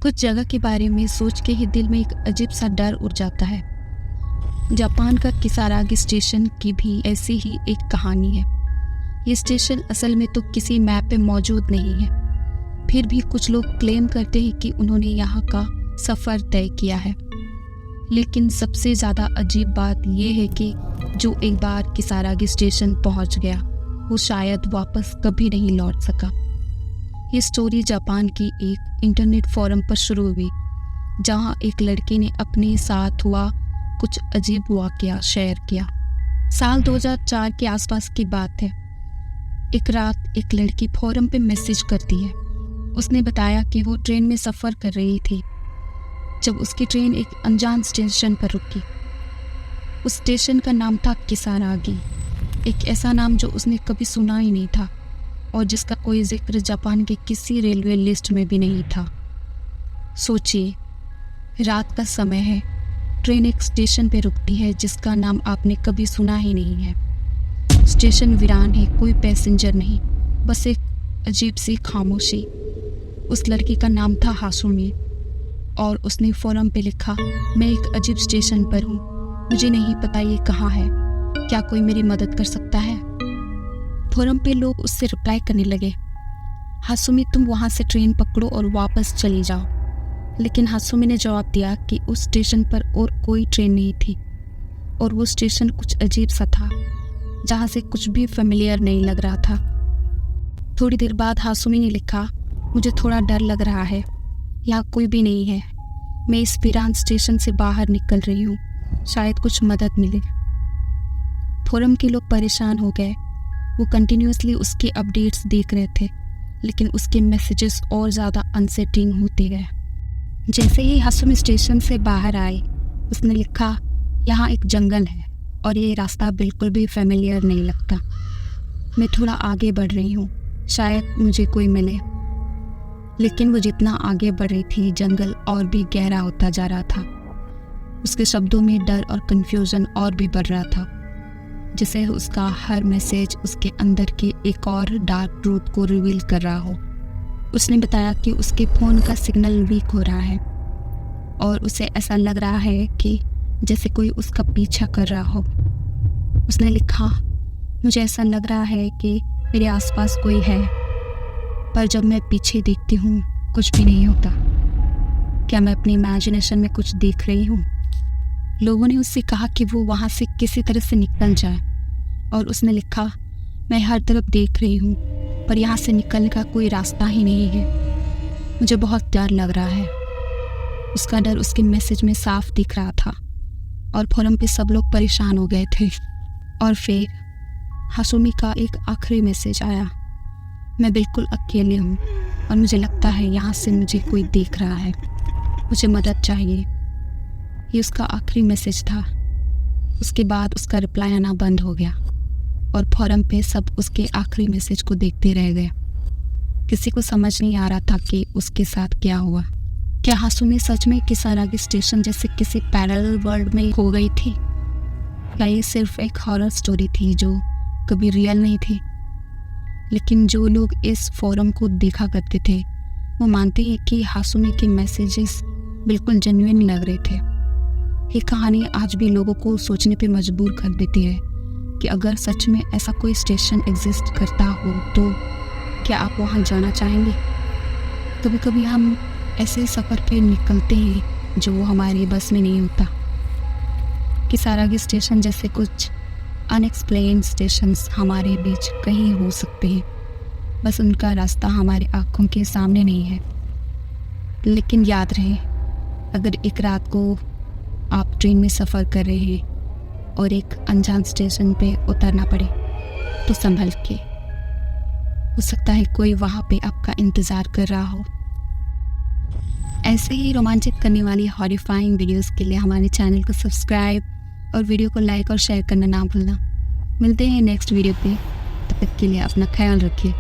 कुछ जगह के बारे में सोच के ही दिल में एक अजीब सा डर उठ जाता है। जापान का किसारागी स्टेशन की भी ऐसी ही एक कहानी है। ये स्टेशन असल में तो किसी मैप पे मौजूद नहीं है, फिर भी कुछ लोग क्लेम करते हैं कि उन्होंने यहाँ का सफ़र तय किया है। लेकिन सबसे ज़्यादा अजीब बात यह है कि जो एक बार किसारागी स्टेशन पहुँच गया वो शायद वापस कभी नहीं लौट सका। ये स्टोरी जापान की एक इंटरनेट फोरम पर शुरू हुई, जहाँ एक लड़के ने अपने साथ हुआ कुछ अजीब वाक़या शेयर किया। साल 2004 के आसपास की बात है। एक रात एक लड़की फोरम पे मैसेज करती है। उसने बताया कि वो ट्रेन में सफ़र कर रही थी जब उसकी ट्रेन एक अनजान स्टेशन पर रुकी। उस स्टेशन का नाम था किसारागी, एक ऐसा नाम जो उसने कभी सुना ही नहीं था और जिसका कोई जिक्र जापान के किसी रेलवे लिस्ट में भी नहीं था। सोचिए, रात का समय है, ट्रेन एक स्टेशन पे रुकती है जिसका नाम आपने कभी सुना ही नहीं है। स्टेशन वीरान है, कोई पैसेंजर नहीं, बस एक अजीब सी खामोशी। उस लड़की का नाम था हासुमी और उसने फोरम पे लिखा, मैं एक अजीब स्टेशन पर हूँ, मुझे नहीं पता ये कहाँ है, क्या कोई मेरी मदद कर सकता है। फोरम पे लोग उससे रिप्लाई करने लगे, हासुमी तुम वहाँ से ट्रेन पकड़ो और वापस चली जाओ। लेकिन हासुमी ने जवाब दिया कि उस स्टेशन पर और कोई ट्रेन नहीं थी और वो स्टेशन कुछ अजीब सा था, जहाँ से कुछ भी फेमिलियर नहीं लग रहा था। थोड़ी देर बाद हासुमी ने लिखा, मुझे थोड़ा डर लग रहा है, यहाँ कोई भी नहीं है, मैं इस वीरान स्टेशन से बाहर निकल रही हूँ, शायद कुछ मदद मिले। फोरम के लोग परेशान हो गए। वो कंटिन्यूसली उसके अपडेट्स देख रहे थे, लेकिन उसके मैसेजेस और ज़्यादा अनसेटिंग होते गए। जैसे ही हासुमी स्टेशन से बाहर आई, उसने लिखा, यहाँ एक जंगल है और ये रास्ता बिल्कुल भी फेमिलियर नहीं लगता। मैं थोड़ा आगे बढ़ रही हूँ, शायद मुझे कोई मिले। लेकिन वो जितना आगे बढ़ रही थी, जंगल और भी गहरा होता जा रहा था। उसके शब्दों में डर और कन्फ्यूज़न और भी बढ़ रहा था, जैसे उसका हर मैसेज उसके अंदर के एक और डार्क ट्रूथ को रिवील कर रहा हो। उसने बताया कि उसके फ़ोन का सिग्नल वीक हो रहा है और उसे ऐसा लग रहा है कि जैसे कोई उसका पीछा कर रहा हो। उसने लिखा, मुझे ऐसा लग रहा है कि मेरे आसपास कोई है, पर जब मैं पीछे देखती हूँ कुछ भी नहीं होता। क्या मैं अपनी इमेजिनेशन में कुछ देख रही हूँ? लोगों ने उससे कहा कि वो वहाँ से किसी तरह से निकल जाए और उसने लिखा, मैं हर तरफ देख रही हूँ पर यहाँ से निकलने का कोई रास्ता ही नहीं है, मुझे बहुत डर लग रहा है। उसका डर उसके मैसेज में साफ दिख रहा था और फोरम पे सब लोग परेशान हो गए थे। और फिर हासुमी का एक आखिरी मैसेज आया, मैं बिल्कुल अकेले हूँ और मुझे लगता है यहाँ से मुझे कोई देख रहा है, मुझे मदद चाहिए। ये उसका आखिरी मैसेज था। उसके बाद उसका रिप्लाई आना बंद हो गया और फोरम पे सब उसके आखिरी मैसेज को देखते रह गए। किसी को समझ नहीं आ रहा था कि उसके साथ क्या हुआ। क्या हासुमी सच में किसारागी स्टेशन जैसे किसी पैरेलल वर्ल्ड में खो गई थी, या ये सिर्फ एक हॉरर स्टोरी थी जो कभी रियल नहीं थी? लेकिन जो लोग इस फोरम को देखा करते थे वो मानते हैं कि हासुमी के मैसेजेस बिल्कुल जेन्युइन लग रहे थे। ये कहानी आज भी लोगों को सोचने पे मजबूर कर देती है कि अगर सच में ऐसा कोई स्टेशन एग्जिस्ट करता हो तो क्या आप वहाँ जाना चाहेंगे? कभी कभी हम ऐसे सफ़र पे निकलते हैं जो हमारी बस में नहीं होता। किसारागी स्टेशन जैसे कुछ अनएक्सप्लेन्ड स्टेशंस हमारे बीच कहीं हो सकते हैं, बस उनका रास्ता हमारी आँखों के सामने नहीं है। लेकिन याद रहे, अगर एक रात को आप ट्रेन में सफ़र कर रहे हैं और एक अनजान स्टेशन पे उतरना पड़े तो संभल के, हो सकता है कोई वहाँ पे आपका इंतज़ार कर रहा हो। ऐसे ही रोमांचित करने वाली हॉरिफाइंग वीडियोस के लिए हमारे चैनल को सब्सक्राइब और वीडियो को लाइक और शेयर करना ना भूलना। मिलते हैं नेक्स्ट वीडियो पे, तब तक के लिए अपना ख्याल रखिए।